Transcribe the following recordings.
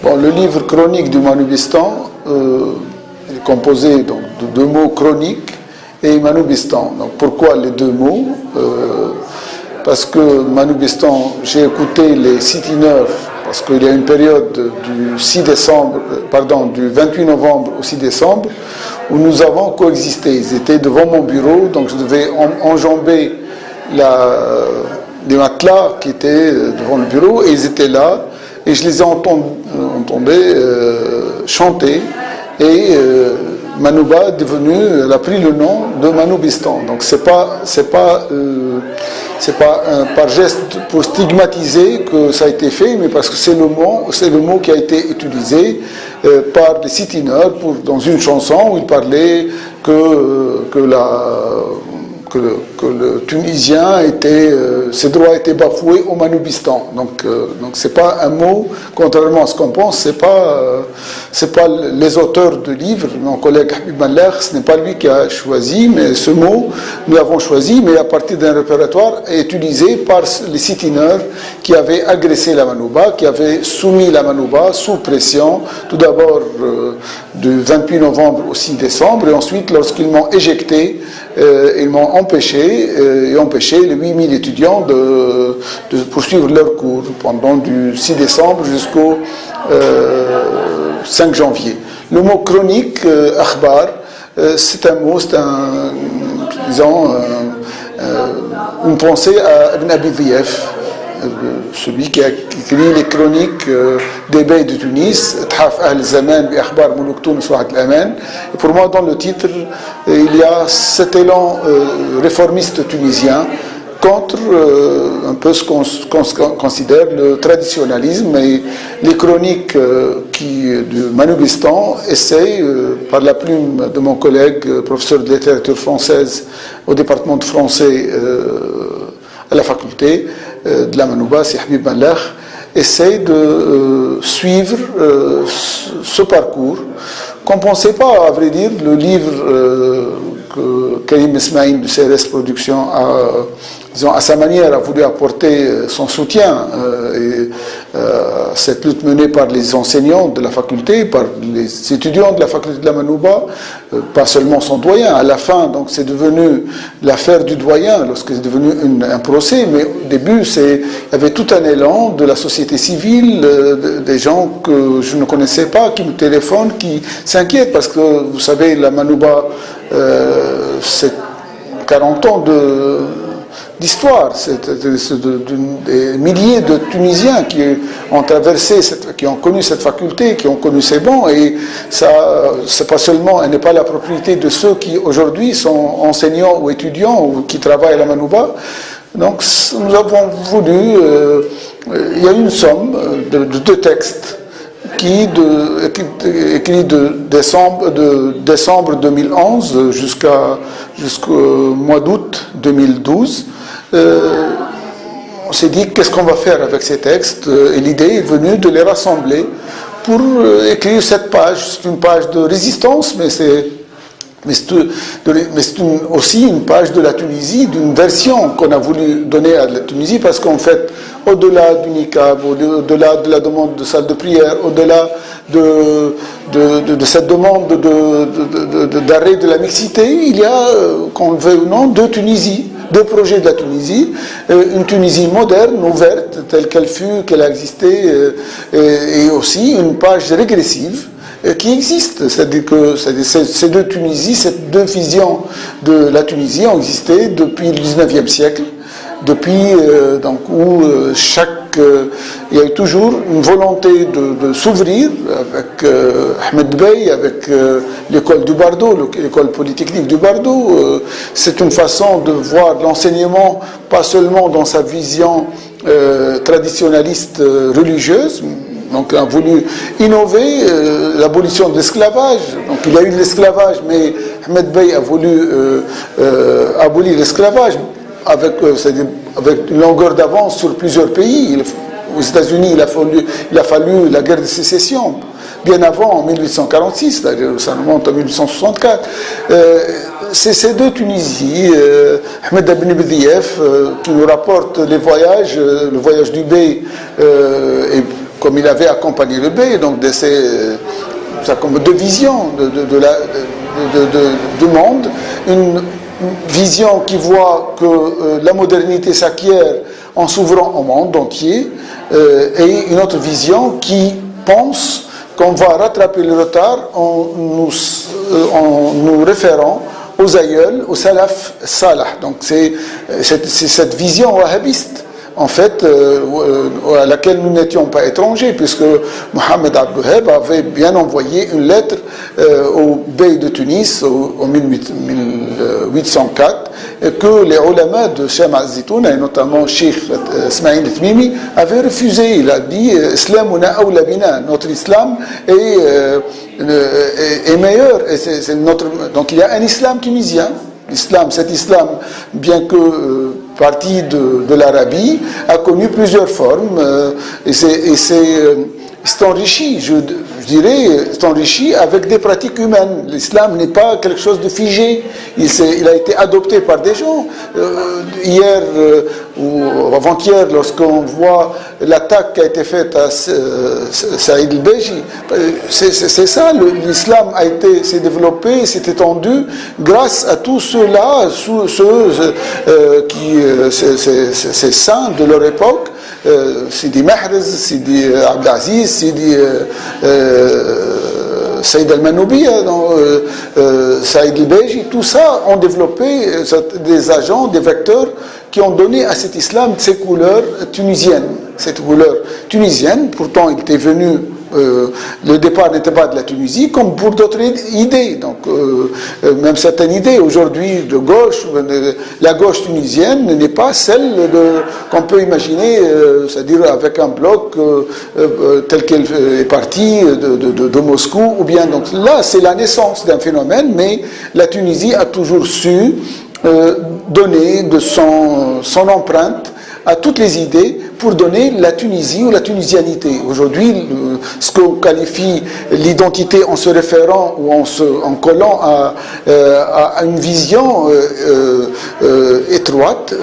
Bon, le livre chronique du Manubistan est composé donc, de deux mots, chronique et Manubistan. Donc pourquoi les deux mots? Parce que Manubistan, j'ai écouté les sit-iners, parce qu'il y a une période du 28 novembre au 6 décembre, où nous avons coexisté. Ils étaient devant mon bureau, donc je devais enjamber les matelas qui étaient devant le bureau, et ils étaient là, et je les ai entendus chanter, et Manouba est devenu, elle a pris le nom de Manubistan. Donc c'est pas par geste pour stigmatiser que ça a été fait, mais parce que c'est le mot qui a été utilisé par les sit-iners dans une chanson où il parlait que le Tunisien ses droits étaient bafoués au Manubistan. Donc c'est pas un mot, contrairement à ce qu'on pense, c'est pas les auteurs de livres, mon collègue Habib Mallah, ce n'est pas lui qui a choisi, mais ce mot, nous l'avons choisi, mais à partir d'un répertoire utilisé par les sit-iners qui avaient agressé la Manouba, qui avaient soumis la Manouba sous pression, tout d'abord du 28 novembre au 6 décembre, et ensuite lorsqu'ils m'ont éjecté, ils m'ont empêché les 8000 étudiants de poursuivre leurs cours pendant du 6 décembre jusqu'au 5 janvier. Le mot chronique, akhbar, c'est un mot, une pensée à Ibn Abi Dhiyaf, celui qui a écrit les chroniques des bey de Tunis, Thaf al-Zaman bi akhbar Moulouk Tunis wa al-Aman. Et pour moi, dans le titre, il y a cet élan réformiste tunisien contre un peu ce qu'on considère le traditionnalisme, et les chroniques du Manubistan essayent, par la plume de mon collègue, professeur de littérature française au département de français à la faculté de la Manouba, c'est Habib Mallah, essaye de suivre ce parcours qu'on ne pensait pas, à vrai dire. Le livre que Karim Ismaïl de CRS Productions à sa manière a voulu apporter son soutien cette lutte menée par les enseignants de la faculté, par les étudiants de la faculté de la Manouba, pas seulement son doyen. À la fin, donc, c'est devenu l'affaire du doyen lorsque c'est devenu un procès, mais au début, il y avait tout un élan de la société civile, des gens que je ne connaissais pas, qui me téléphonent, qui s'inquiètent, parce que, vous savez, la Manouba, c'est 40 ans d'histoire, c'est des milliers de Tunisiens qui ont traversé, qui ont connu cette faculté, qui ont connu ces bancs, et ça, c'est pas seulement, elle n'est pas la propriété de ceux qui aujourd'hui sont enseignants ou étudiants ou qui travaillent à la Manouba. Donc nous avons voulu, il y a une somme de deux textes écrit de décembre 2011 jusqu'au mois d'août 2012. On s'est dit qu'est-ce qu'on va faire avec ces textes, et l'idée est venue de les rassembler pour écrire cette page. C'est une page de résistance, mais c'est aussi une page de la Tunisie, d'une version qu'on a voulu donner à la Tunisie, parce qu'en fait, au-delà du niqab, au-delà de la demande de salle de prière, au-delà de cette demande d'arrêt de la mixité, il y a, qu'on le veuille ou non, deux Tunisies, deux projets de la Tunisie, une Tunisie moderne, ouverte, telle qu'elle fut, qu'elle a existé, et aussi une page régressive qui existe. C'est-à-dire que ces deux Tunisies, ces deux visions de la Tunisie ont existé depuis le 19e siècle, depuis où il y a eu toujours une volonté de s'ouvrir avec Ahmed Bey, avec l'école du Bardo, l'école polytechnique du Bardo. C'est une façon de voir l'enseignement pas seulement dans sa vision traditionnaliste religieuse. Donc, on a voulu innover l'abolition de l'esclavage. Donc, il y a eu de l'esclavage, mais Ahmed Bey a voulu abolir l'esclavage avec une longueur d'avance sur plusieurs pays. Aux États-Unis, il a fallu la guerre de sécession, bien avant, en 1846, ça remonte en 1864. C'est ces deux Tunisies, Ahmed Ibn Bidiyef, qui nous rapporte les voyages, le voyage du Bey, et comme il avait accompagné le bey, donc de ses comme deux visions du monde, une vision qui voit que la modernité s'acquiert en s'ouvrant au monde entier, et une autre vision qui pense qu'on va rattraper le retard en nous référant aux aïeuls, au salaf salah. Donc c'est cette vision wahhabiste, en fait, à laquelle nous n'étions pas étrangers, puisque Mohamed Abdel Wahhab avait bien envoyé une lettre au bey de Tunis en 1804, que les ulama de Cheikh Al-Zitoun, et notamment Cheikh Ismaïl Tmimi, avaient refusé. Il a dit « Islamuna awla bina », notre islam est meilleur. Et donc il y a un islam tunisien. L'islam, cet islam, bien que parti de l'Arabie, a connu plusieurs formes, et c'est enrichi, je dirais, c'est enrichi avec des pratiques humaines. L'islam n'est pas quelque chose de figé, il a été adopté par des gens. Hier ou avant-hier, lorsqu'on voit l'attaque qui a été faite à Saïd el-Beji, c'est ça, l'islam s'est développé, s'est étendu grâce à tous ceux-là, ces saints de leur époque, Sidi Mahrez, Sidi Abdelaziz, Sidi Saïd al-Manoubi, Saïd el-Beji, tout ça ont développé des agents, des vecteurs qui ont donné à cet islam ses couleurs tunisiennes. Cette couleur tunisienne, pourtant il était venu, le départ n'était pas de la Tunisie, comme pour d'autres idées. Donc, même certaines idées aujourd'hui de gauche, la gauche tunisienne n'est pas celle qu'on peut imaginer, c'est-à-dire avec un bloc tel qu'elle est partie de Moscou, ou bien. Donc là, c'est la naissance d'un phénomène, mais la Tunisie a toujours su donner de son empreinte à toutes les idées pour donner la Tunisie ou la tunisianité. Aujourd'hui, ce qu'on qualifie l'identité en se référant ou en collant à une vision étroite,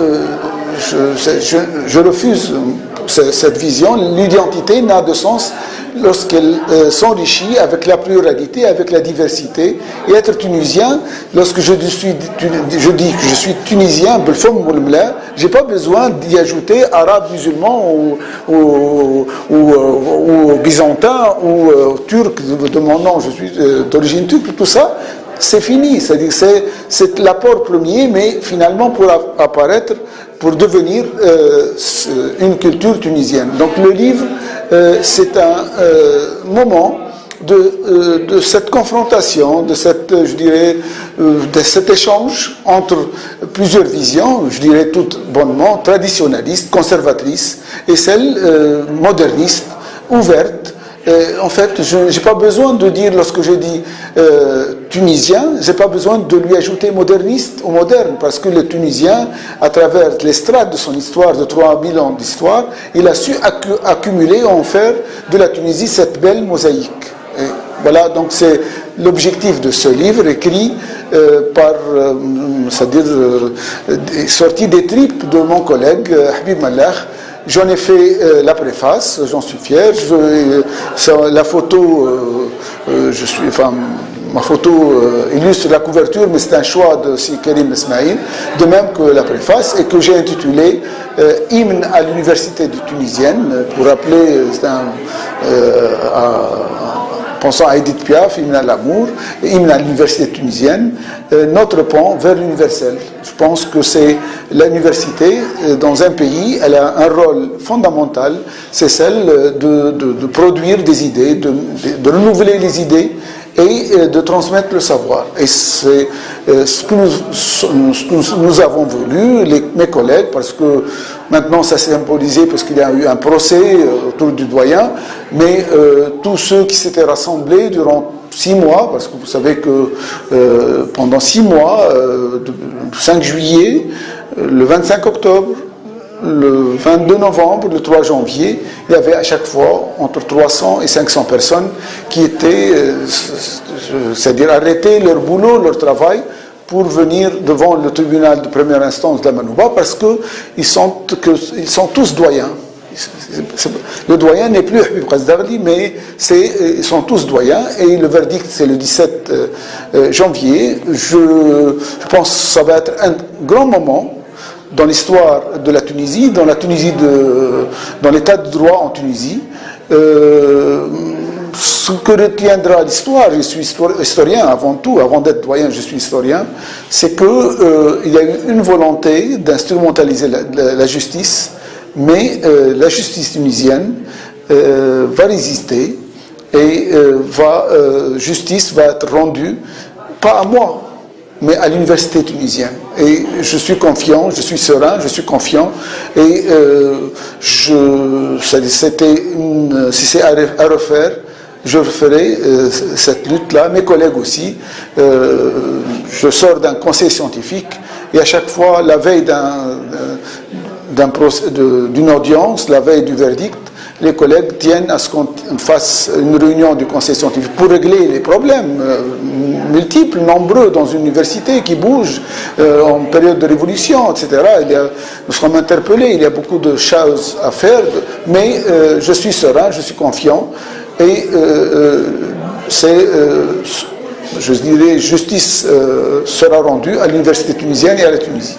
je refuse cette vision. L'identité n'a de sens lorsqu'elle s'enrichit avec la pluralité, avec la diversité. Et être tunisien, lorsque je dis que je suis tunisien, je n'ai pas besoin d'y ajouter arabe, musulman ou byzantin ou turc de mon nom, je suis d'origine turque, tout ça. C'est fini, c'est-à-dire c'est l'apport premier, mais finalement pour apparaître, pour devenir une culture tunisienne. Donc le livre, c'est un moment de cette confrontation, de cet échange entre plusieurs visions, je dirais toutes bonnement, traditionnalistes, conservatrices, et celles modernistes, ouvertes. En fait, je n'ai pas besoin de dire, lorsque je dis tunisien, je n'ai pas besoin de lui ajouter moderniste ou moderne, parce que le Tunisien, à travers les strates de son histoire, de 3000 ans d'histoire, il a su accumuler, en faire de la Tunisie cette belle mosaïque. Et voilà, donc c'est l'objectif de ce livre, écrit c'est-à-dire sorti des tripes de mon collègue Habib Mallah. J'en ai fait la préface, j'en suis fier. La photo, ma photo illustre la couverture, mais c'est un choix de Karim Ismaïl, de même que la préface, et que j'ai intitulé Hymne à l'université tunisienne, pour rappeler, pensant à Edith Piaf, hymne à l'amour, hymne à l'université tunisienne, notre pont vers l'universel. Je pense que c'est l'université dans un pays, elle a un rôle fondamental, c'est celle de produire des idées, de renouveler les idées et de transmettre le savoir. Et c'est ce que nous avons voulu, mes collègues, parce que maintenant ça s'est symbolisé parce qu'il y a eu un procès autour du doyen, mais tous ceux qui s'étaient rassemblés durant 6 mois, parce que vous savez que pendant 6 mois, le 5 juillet, le 25 octobre, le 22 novembre, le 3 janvier, il y avait à chaque fois entre 300 et 500 personnes qui étaient, c'est-à-dire arrêter leur boulot, leur travail, pour venir devant le tribunal de première instance de la Manouba, parce qu'ils sont tous doyens. Le doyen n'est plus Habib Razdarli, mais ils sont tous doyens, et le verdict c'est le 17 janvier. Je pense que ça va être un grand moment dans l'histoire de la Tunisie, dans l'état de droit en Tunisie. Ce que retiendra l'histoire, je suis historien avant tout, avant d'être doyen, je suis historien, c'est qu'il y a eu une volonté d'instrumentaliser la justice, mais la justice tunisienne va résister et justice va être rendue, pas à moi, mais à l'université tunisienne. Et je suis confiant, je suis serein, je suis confiant. Et si c'est à refaire, je ferai cette lutte-là. Mes collègues aussi. Je sors d'un conseil scientifique et à chaque fois, la veille d'une audience, la veille du verdict, les collègues tiennent à ce qu'on fasse une réunion du conseil scientifique pour régler les problèmes multiples, nombreux dans une université qui bouge en période de révolution, etc. Nous sommes interpellés, il y a beaucoup de choses à faire, mais je suis serein, je suis confiant, et je dirais, justice sera rendue à l'université tunisienne et à la Tunisie.